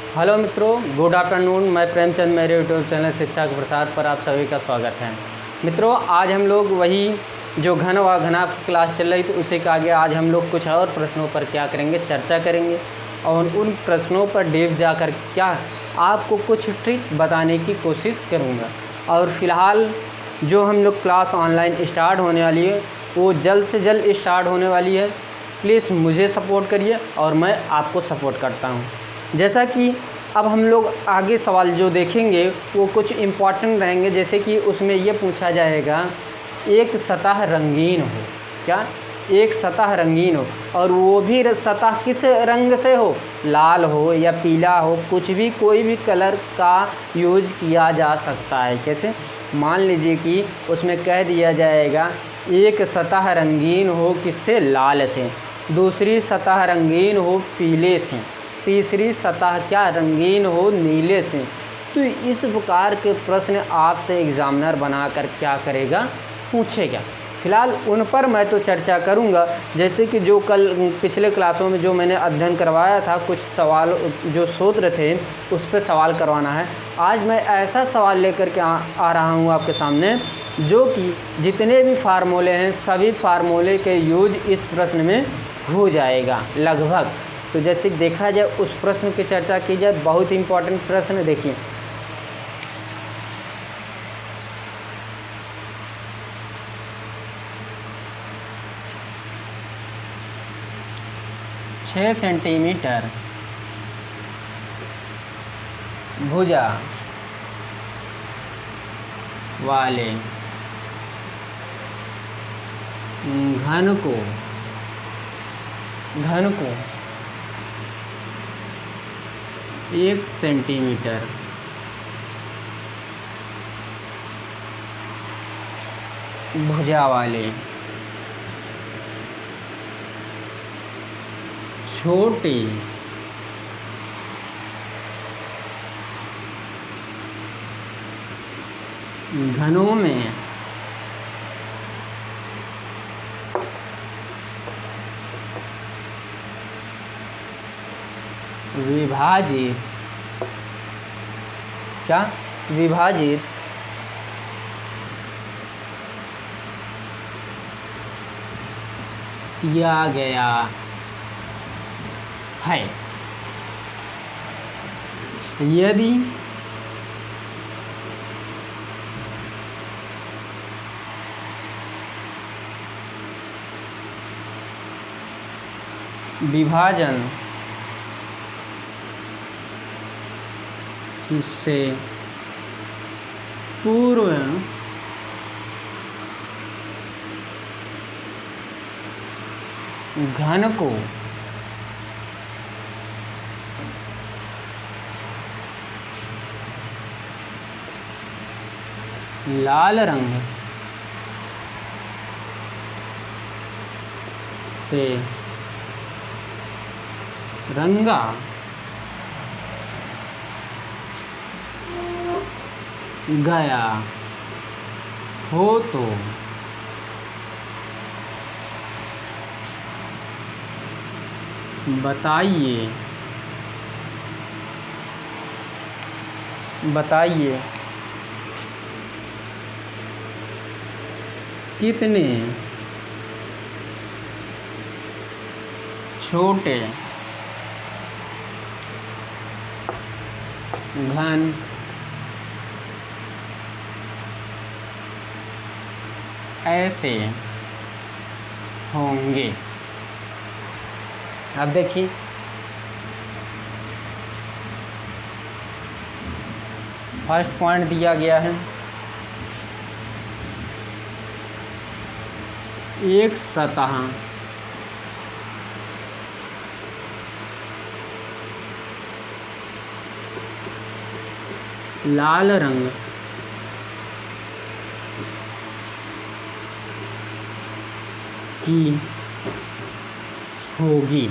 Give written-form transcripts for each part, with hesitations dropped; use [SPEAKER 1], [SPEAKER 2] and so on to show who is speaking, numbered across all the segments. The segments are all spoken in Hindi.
[SPEAKER 1] हेलो मित्रों, गुड आफ्टरनून। मैं प्रेमचंद, मेरे यूट्यूब चैनल शिक्षा के प्रसार पर आप सभी का स्वागत है। मित्रों, आज हम लोग वही जो घन व घनाभ की क्लास चल रही थी उसी के आगे आज हम लोग कुछ और प्रश्नों पर क्या करेंगे, चर्चा करेंगे और उन प्रश्नों पर डीप जाकर क्या आपको कुछ ट्रिक बताने की कोशिश करूँगा। और फिलहाल जो हम लोग क्लास ऑनलाइन स्टार्ट होने वाली है वो जल्द से जल्द स्टार्ट होने वाली है। प्लीज़ मुझे सपोर्ट करिए और मैं आपको सपोर्ट करता हूँ। जैसा कि अब हम लोग आगे सवाल जो देखेंगे वो कुछ इम्पॉर्टेंट रहेंगे, जैसे कि उसमें ये पूछा जाएगा एक सतह रंगीन हो, क्या एक सतह रंगीन हो और वो भी सतह किस रंग से हो, लाल हो या पीला हो, कुछ भी कोई भी कलर का यूज किया जा सकता है। कैसे, मान लीजिए कि उसमें कह दिया जाएगा एक सतह रंगीन हो किससे, लाल से, दूसरी सतह रंगीन हो पीले से, तीसरी सतह क्या रंगीन हो नीले से। तो इस प्रकार के प्रश्न आपसे एग्जामिनर बनाकर क्या करेगा, पूछेगा। फिलहाल उन पर मैं तो चर्चा करूंगा, जैसे कि जो कल पिछले क्लासों में जो मैंने अध्ययन करवाया था, कुछ सवाल जो सूत्र थे उस पर सवाल करवाना है। आज मैं ऐसा सवाल लेकर के आ रहा हूं आपके सामने जो कि जितने भी फार्मूले हैं सभी फार्मूले के यूज इस प्रश्न में हो जाएगा लगभग। तो जैसे देखा जाए उस प्रश्न की चर्चा की जाए, बहुत इंपॉर्टेंट प्रश्न देखिए। छः सेंटीमीटर भुजा वाले घन को 1 सेंटीमीटर भुजा वाले छोटे घनों में विभाजित किया गया है। यदि विभाजन से पूर्व घन को लाल रंग से रंगा गया हो तो बताइए कितने छोटे घन ऐसे होंगे। अब देखिए, फर्स्ट पॉइंट दिया गया है एक सतह लाल रंग की होगी,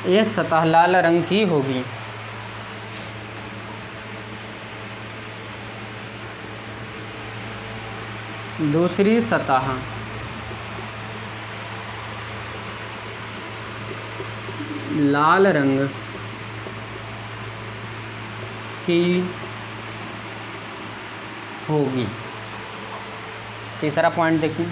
[SPEAKER 1] एक सतह लाल रंग की होगी। दूसरी सतह लाल रंग की होगी। तीसरा पॉइंट देखिए,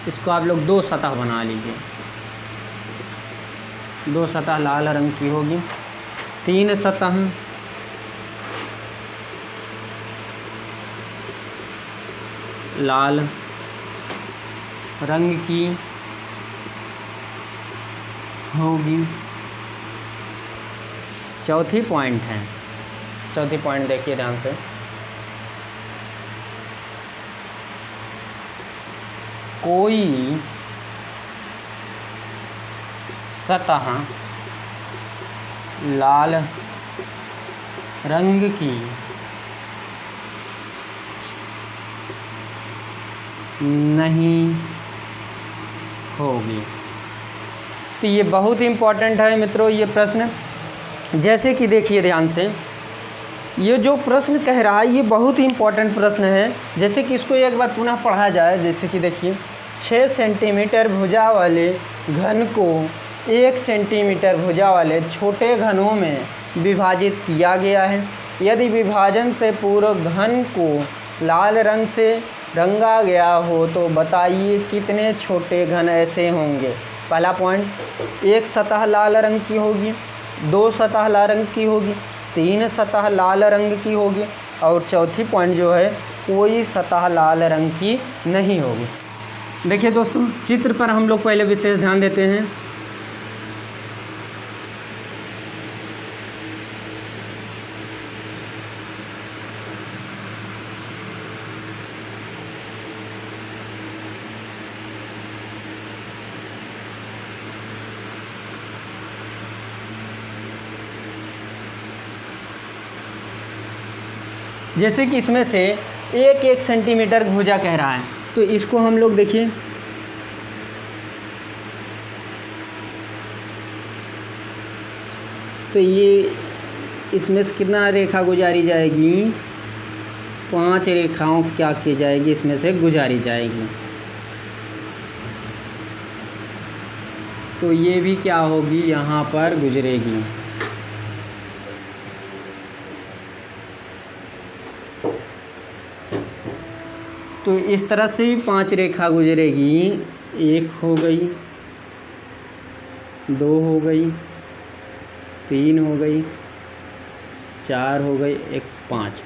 [SPEAKER 1] इसको आप लोग 2 सतह बना लीजिए। 2 सतह लाल रंग की होगी, 3 सतह लाल रंग की होगी। चौथी पॉइंट है, चौथी पॉइंट देखिए ध्यान से, कोई सतह लाल रंग की नहीं होगी। तो ये बहुत ही इम्पोर्टेंट है मित्रों ये प्रश्न। जैसे कि देखिए ध्यान से, ये जो प्रश्न कह रहा है ये बहुत ही इम्पोर्टेंट प्रश्न है। जैसे कि इसको एक बार पुनः पढ़ा जाए। जैसे कि देखिए, 6 सेंटीमीटर भुजा वाले घन को 1 सेंटीमीटर भुजा वाले छोटे घनों में विभाजित किया गया है। यदि विभाजन से पूर्व घन को लाल रंग से रंगा गया हो तो बताइए कितने छोटे घन ऐसे होंगे। पहला पॉइंट, 1 सतह लाल रंग की होगी, 2 सतह लाल रंग की होगी, 3 सतह लाल रंग की होगी, और चौथी पॉइंट जो है कोई सतह लाल रंग की नहीं होगी। देखिए दोस्तों, चित्र पर हम लोग पहले विशेष ध्यान देते हैं। जैसे कि इसमें से 1 सेंटीमीटर भुजा कह रहा है, तो इसको हम लोग देखिए, तो ये इसमें से कितना रेखा गुजारी जाएगी, 5 रेखाओं क्या की जाएगी, इसमें से गुजारी जाएगी। तो ये भी क्या होगी, यहाँ पर गुजरेगी। तो इस तरह से भी 5 रेखा गुजरेगी। 1 हो गई, 2 हो गई, 3 हो गई, 4 हो गई, 5।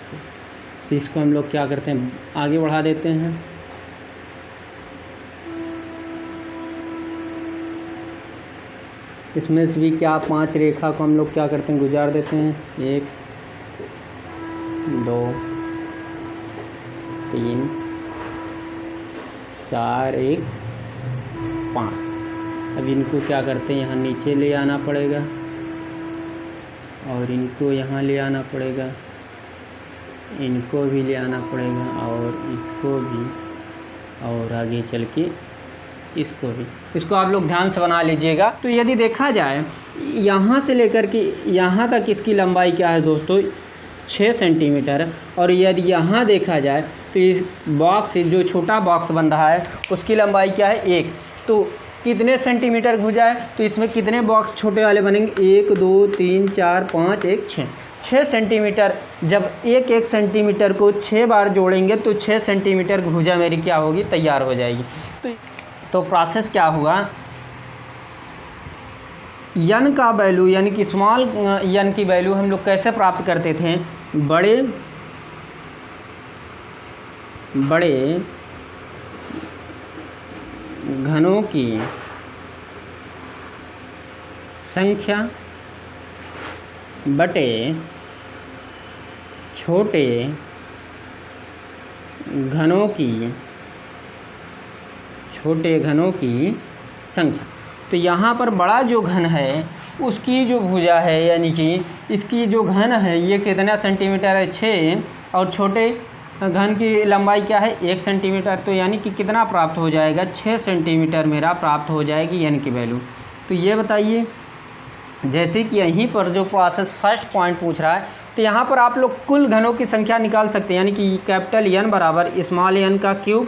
[SPEAKER 1] तो इसको हम लोग क्या करते हैं, आगे बढ़ा देते हैं। इसमें से भी क्या 5 रेखा को हम लोग क्या करते हैं, गुजार देते हैं। 1 2 3 4 1 5। अब इनको क्या करते हैं, यहाँ नीचे ले आना पड़ेगा और इनको यहाँ ले आना पड़ेगा, इनको भी ले आना पड़ेगा और इसको भी, और आगे चल के इसको भी। इसको आप लोग ध्यान से बना लीजिएगा। तो यदि देखा जाए यहाँ से लेकर के यहाँ तक इसकी लंबाई क्या है दोस्तों, 6 सेंटीमीटर। और यदि यहाँ देखा जाए तो इस बॉक्स, जो छोटा बॉक्स बन रहा है उसकी लंबाई क्या है, 1। तो कितने सेंटीमीटर भुजा है, तो इसमें कितने बॉक्स छोटे वाले बनेंगे, 1 2 3 4 5 1 6। 6 सेंटीमीटर, जब 1 सेंटीमीटर को 6 बार जोड़ेंगे तो 6 सेंटीमीटर भुजा मेरी क्या होगी, तैयार हो जाएगी। तो प्रोसेस क्या हुआ, यन का वैल्यू यानी कि स्मॉल यन की वैल्यू हम लोग कैसे प्राप्त करते थे, बड़े घनों की संख्या बटे छोटे घनों की संख्या। तो यहाँ पर बड़ा जो घन है उसकी जो भुजा है, यानी कि इसकी जो घन है ये कितना सेंटीमीटर है, 6, और छोटे घन की लंबाई क्या है, 1 सेंटीमीटर। तो यानी कि कितना प्राप्त हो जाएगा, 6 सेंटीमीटर मेरा प्राप्त हो जाएगी यानी कि वैल्यू। तो ये बताइए, जैसे कि यहीं पर जो प्रोसेस फर्स्ट पॉइंट पूछ रहा है, तो तो यहाँ पर आप लोग कुल घनों की संख्या निकाल सकते हैं, यानी कि कैपिटल N बराबर स्मॉल n का क्यूब,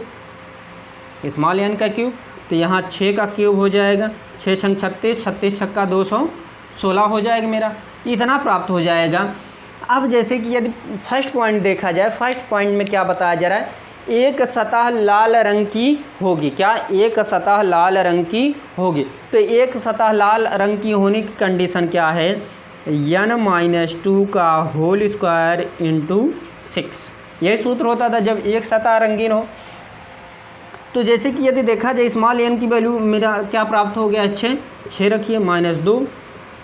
[SPEAKER 1] स्मॉल n का क्यूब। तो यहाँ 6 का क्यूब हो जाएगा, 6 छंग 36, 36 छक्का 216 हो जाएगा मेरा, इतना प्राप्त हो जाएगा। अब जैसे कि यदि फर्स्ट पॉइंट देखा जाए, फर्स्ट पॉइंट में क्या बताया जा रहा है, एक सतह लाल रंग की होगी। क्या? एक सतह लाल रंग की होगी। तो एक सतह लाल रंग की होने की कंडीशन क्या है, n-2 का होल स्क्वायर इंटू 6। यही सूत्र होता था जब एक सतह रंगीन हो। तो जैसे कि यदि देखा जाए स्मॉल n की वैल्यू मेरा क्या प्राप्त हो गया, 6 रखिए, -2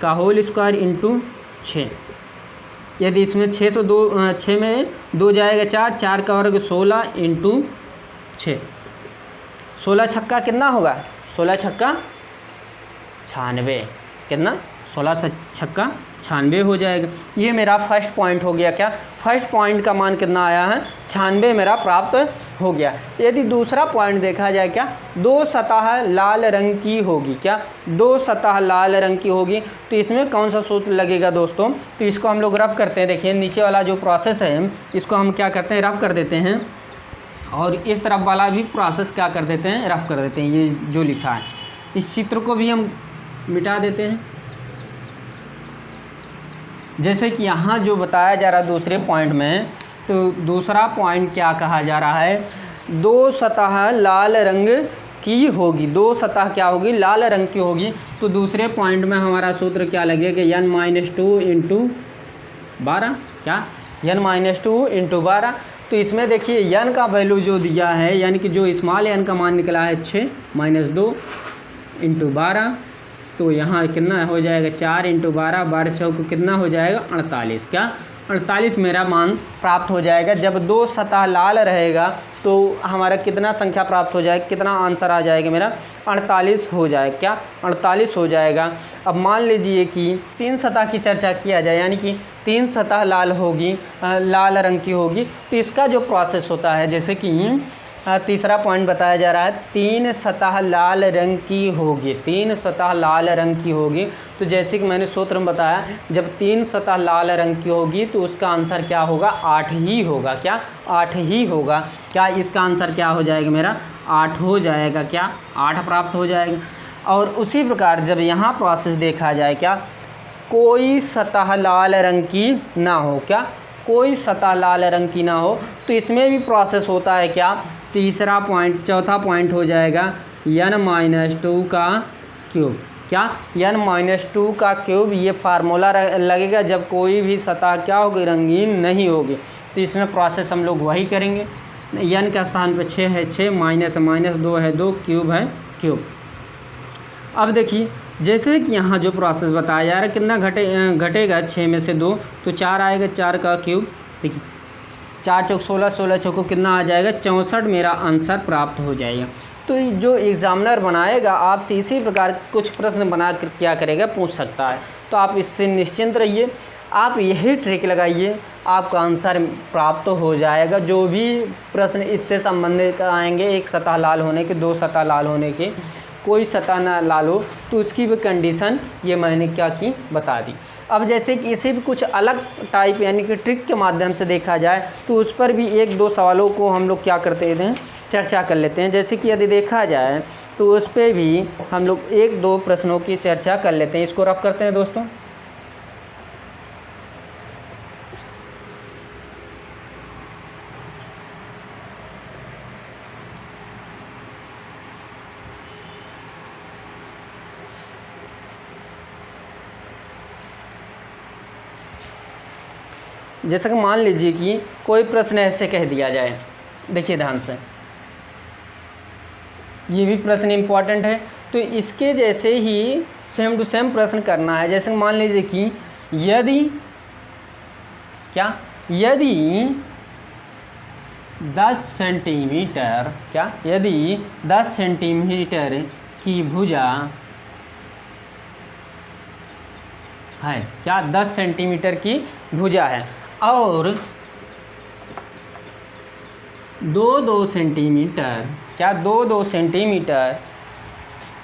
[SPEAKER 1] का होल स्क्वायर इंटू 6। यदि इसमें 6 में 2 जाएगा 4, 4 का वर्ग 16 इंटू 6, 16 छक्का कितना होगा, 16 छक्का 96, कितना, 16 छक्का 96 हो जाएगा। ये मेरा फर्स्ट पॉइंट हो गया। क्या? फर्स्ट पॉइंट का मान कितना आया है, 96 मेरा प्राप्त हो गया। यदि दूसरा पॉइंट देखा जाए, क्या, दो सतह लाल रंग की होगी। क्या? दो सतह लाल रंग की होगी। तो इसमें कौन सा सूत्र लगेगा दोस्तों, तो इसको हम लोग रफ करते हैं। देखिए नीचे वाला जो प्रोसेस है इसको हम क्या करते हैं, रफ कर देते हैं, और इस तरफ वाला भी प्रोसेस क्या कर देते हैं, रफ कर देते हैं। ये जो लिखा है इस चित्र को भी हम मिटा देते हैं। जैसे कि यहाँ जो बताया जा रहा है दूसरे पॉइंट में, तो दूसरा पॉइंट क्या कहा जा रहा है, दो सतह लाल रंग की होगी। दो सतह क्या होगी, लाल रंग की होगी। तो दूसरे पॉइंट में हमारा सूत्र क्या लगेगा, n-2 इंटू 12। क्या? n-2 into 12। तो इसमें देखिए n का वैल्यू जो दिया है, यानी कि जो स्मॉल n का मान निकला है 6 -2 इंटू 12। तो यहाँ कितना हो जाएगा, 4 इंटू 12, 12 चौक कितना हो जाएगा, 48। क्या? 48 मेरा मान प्राप्त हो जाएगा। जब दो सतह लाल रहेगा तो हमारा कितना संख्या प्राप्त हो जाएगा, कितना आंसर आ जाएगा मेरा, 48 हो जाएगा। क्या? 48 हो जाएगा। अब मान लीजिए कि 3 सतह की चर्चा किया जाए, यानी कि 3 सतह लाल होगी, लाल रंग की होगी। तो इसका जो प्रोसेस होता है, जैसे कि तीसरा पॉइंट बताया जा रहा है, 3 सतह लाल रंग की होगी, 3 सतह लाल रंग की होगी। तो जैसे कि मैंने सूत्र में बताया, जब 3 सतह लाल रंग की होगी तो उसका आंसर क्या होगा, 8 ही होगा। क्या? 8 ही होगा। क्या? इसका आंसर क्या हो जाएगा मेरा, 8 हो जाएगा। क्या? 8 प्राप्त हो जाएगा। और उसी प्रकार जब यहाँ प्रोसेस देखा जाए, क्या, कोई सतह लाल रंग की ना हो। क्या? कोई सतह लाल रंग की ना हो, तो इसमें भी प्रोसेस होता है। क्या? तीसरा पॉइंट, चौथा पॉइंट हो जाएगा n-2 का क्यूब। क्या? n-2 का क्यूब। ये फार्मूला लगेगा जब कोई भी सतह क्या होगी, रंगीन नहीं होगी। तो इसमें प्रोसेस हम लोग वही करेंगे। n के स्थान पे 6 है, 6 -2 है 2, क्यूब है क्यूब। अब देखिए जैसे कि यहाँ जो प्रोसेस बताया जा रहा है, कितना घटेगा 6 में से 2, तो 4 आएगा, 4 का क्यूब। देखिए 4 चौक 16, 16 चौको कितना आ जाएगा, 64 मेरा आंसर प्राप्त हो जाएगा। तो जो एग्ज़ामिनर बनाएगा आपसे इसी प्रकार कुछ प्रश्न बना कर क्या करेगा, पूछ सकता है। तो आप इससे निश्चिंत रहिए, आप यही ट्रिक लगाइए, आपका आंसर प्राप्त हो जाएगा। जो भी प्रश्न इससे संबंधित आएंगे, एक सतह लाल होने के, दो सतह लाल होने के, कोई सतह ना लाल हो, तो उसकी भी कंडीशन ये मैंने क्या की, बता दी। अब जैसे कि इसे भी कुछ अलग टाइप यानी कि ट्रिक के माध्यम से देखा जाए, तो उस पर भी एक दो सवालों को हम लोग क्या करते हैं, चर्चा कर लेते हैं। जैसे कि यदि देखा जाए तो उस पर भी हम लोग एक दो प्रश्नों की चर्चा कर लेते हैं। इसको रफ करते हैं दोस्तों। जैसे कि मान लीजिए कि कोई प्रश्न ऐसे कह दिया जाए, देखिए ध्यान से, ये भी प्रश्न इम्पॉर्टेंट है। तो इसके जैसे ही सेम टू सेम प्रश्न करना है। जैसे मान लीजिए कि यदि क्या, यदि 10 सेंटीमीटर, क्या, यदि 10 सेंटीमीटर की भुजा है, क्या, 10 सेंटीमीटर की भुजा है, और 2-2 सेंटीमीटर, क्या, 2-2 सेंटीमीटर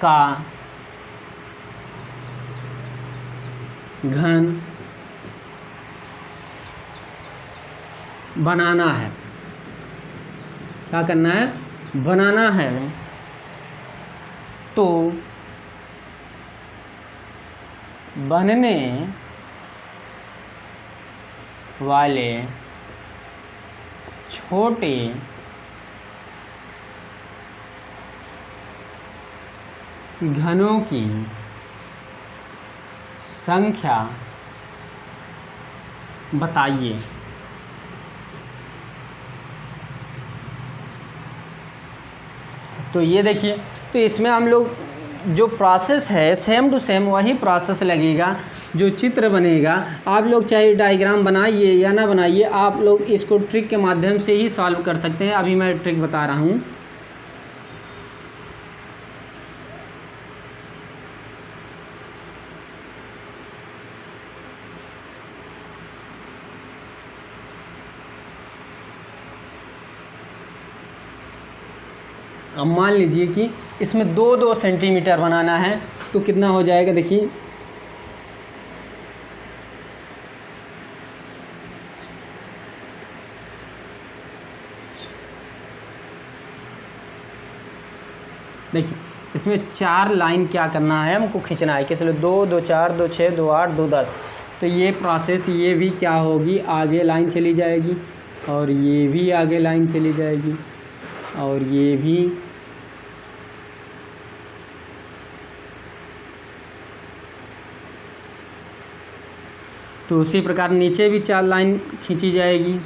[SPEAKER 1] का घन बनाना है। क्या करना है? बनाना है। तो बनने वाले छोटे घनों की संख्या बताइए। तो ये देखिए, तो इसमें हम लोग जो प्रोसेस है सेम टू सेम वही प्रोसेस लगेगा, जो चित्र बनेगा। आप लोग चाहे डायग्राम बनाइए या ना बनाइए, आप लोग इसको ट्रिक के माध्यम से ही सॉल्व कर सकते हैं। अभी मैं ट्रिक बता रहा हूँ। अब मान लीजिए कि इसमें 2-2 सेंटीमीटर बनाना है, तो कितना हो जाएगा? देखिए, इसमें 4 लाइन क्या करना है हमको? खींचना है। किस लिए? 2, 2, 4, 2, 6, 2, 8, 2, 10। तो ये प्रोसेस ये भी क्या होगी? आगे लाइन चली जाएगी, और ये भी आगे लाइन चली जाएगी, और ये भी। तो उसी प्रकार नीचे भी 4 लाइन खींची जाएगी।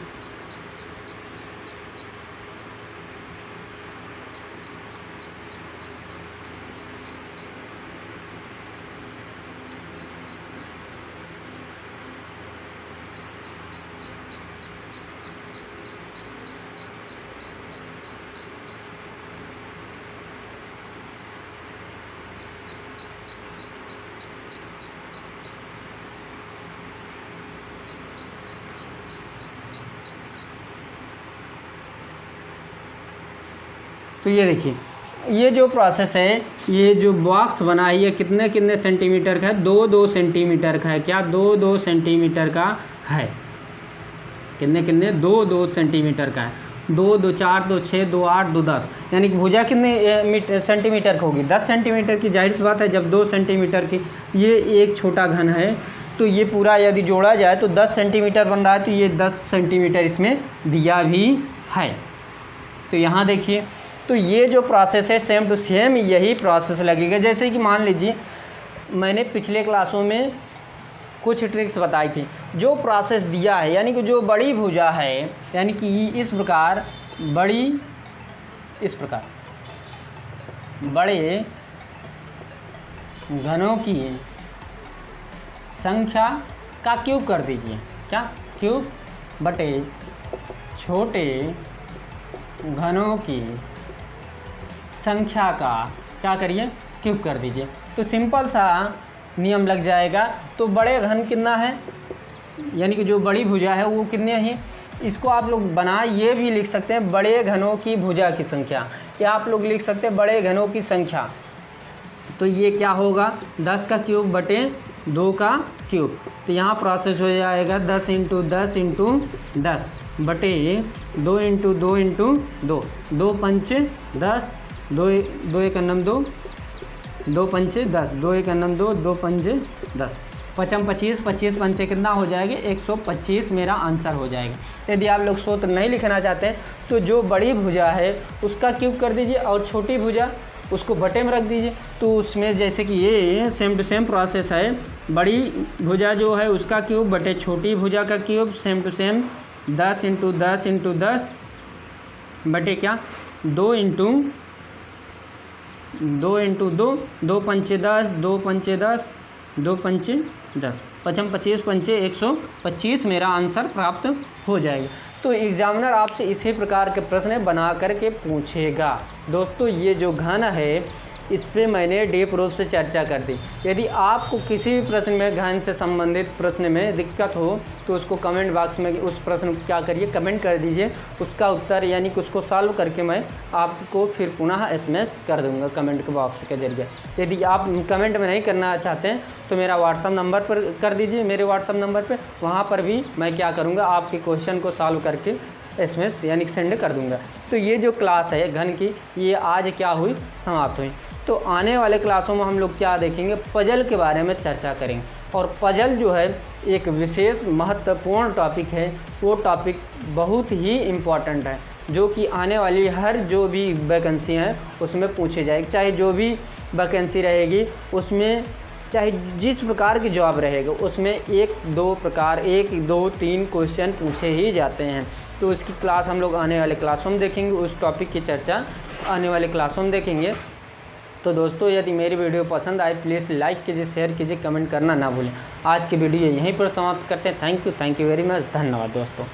[SPEAKER 1] तो ये देखिए, ये जो प्रोसेस है, ये जो बॉक्स बना है, ये कितने कितने सेंटीमीटर का है? 2-2 सेंटीमीटर का है। क्या? 2-2 सेंटीमीटर का है। कितने कितने? 2-2 सेंटीमीटर का है। 2, 2, 4, 2, 6, 2, 8, 2, 10। यानी कि भुजा कितने सेंटीमीटर की होगी? 10 सेंटीमीटर की। जाहिर सी बात है, जब 2 सेंटीमीटर की, ये एक छोटा घन है, तो ये पूरा यदि जोड़ा जाए तो 10 सेंटीमीटर बन रहा है। तो ये 10 सेंटीमीटर इसमें दिया भी है। तो यहाँ देखिए, तो ये जो प्रोसेस है सेम टू सेम यही प्रोसेस लगेगा। जैसे कि मान लीजिए, मैंने पिछले क्लासों में कुछ ट्रिक्स बताई थी। जो प्रोसेस दिया है, यानी कि जो बड़ी भुजा है, यानी कि इस प्रकार बड़े घनों की संख्या का क्यूब कर दीजिए। क्या? क्यूब बटे छोटे घनों की संख्या का क्या करिए? क्यूब कर दीजिए। तो सिंपल सा नियम लग जाएगा। तो बड़े घन कितना है, यानी कि जो बड़ी भुजा है वो कितने हैं? इसको आप लोग बना ये भी लिख सकते हैं, बड़े घनों की भुजा की संख्या, या आप लोग लिख सकते हैं बड़े घनों की संख्या। तो ये क्या होगा? 10 का क्यूब बटे 2 का क्यूब। तो यहाँ प्रोसेस हो जाएगा 10 × 10 × 10 बटे 2 × 2 × 2। 2 पंच 10, 2 1 अन्नम 2, 2 पंचे 10, 2 1 अन्नम 2, 2 पंचे 10, 5 25, 25 पंचे कितना हो जाएगा? 125 मेरा आंसर हो जाएगा। यदि आप लोग सूत्र नहीं लिखना चाहते हैं, तो जो बड़ी भुजा है उसका क्यूब कर दीजिए, और छोटी भुजा उसको बटे में रख दीजिए। तो उसमें जैसे कि ये सेम टू सेम प्रोसेस है। बड़ी भुजा जो है उसका क्यूब बटे छोटी भुजा का क्यूब, सेम टू सेम 10 × 10 × 10 बटे क्या? 2 × 2, 2 पंचे 10, 2 पंचे 10, 2 पंचे 10, 5 25 पंचे 125 मेरा आंसर प्राप्त हो जाएगा। तो एग्जामिनर आपसे इसी प्रकार के प्रश्न बना करके पूछेगा। दोस्तों, ये जो घन है इस पे मैंने डीप रूप से चर्चा कर दी। यदि आपको किसी भी प्रश्न में घन से संबंधित प्रश्न में दिक्कत हो तो उसको कमेंट बॉक्स में उस प्रश्न को क्या करिए, कमेंट कर दीजिए। उसका उत्तर यानी कि उसको सॉल्व करके मैं आपको फिर पुनः SMS कर दूंगा कमेंट के बॉक्स के जरिए। यदि आप कमेंट में नहीं करना चाहते हैं तो मेरा व्हाट्सअप नंबर पर कर दीजिए, मेरे व्हाट्सअप नंबर पर, वहाँ पर भी मैं क्या करूँगा आपके क्वेश्चन को सॉल्व करके SMS यानी कि सेंड कर दूंगा। तो ये जो क्लास है घन की, ये आज क्या हुई, समाप्त हुई। तो आने वाले क्लासों में हम लोग क्या देखेंगे, पजल के बारे में चर्चा करेंगे। और पजल जो है एक विशेष महत्वपूर्ण टॉपिक है, वो टॉपिक बहुत ही इम्पॉर्टेंट है, जो कि आने वाली हर जो भी वैकेंसी हैं उसमें पूछे जाएगी। चाहे जो भी वैकेंसी रहेगी उसमें, चाहे जिस प्रकार की जॉब रहेगा उसमें 1-2 प्रकार, 1-2-3 क्वेश्चन पूछे ही जाते हैं। तो उसकी क्लास हम लोग आने वाले क्लासों में देखेंगे, उस टॉपिक की चर्चा आने वाले क्लासों में देखेंगे। तो दोस्तों यदि मेरी वीडियो पसंद आए प्लीज़ लाइक कीजिए, शेयर कीजिए, कमेंट करना ना भूलें। आज की वीडियो यहीं पर समाप्त करते हैं। थैंक यू वेरी मच, धन्यवाद दोस्तों।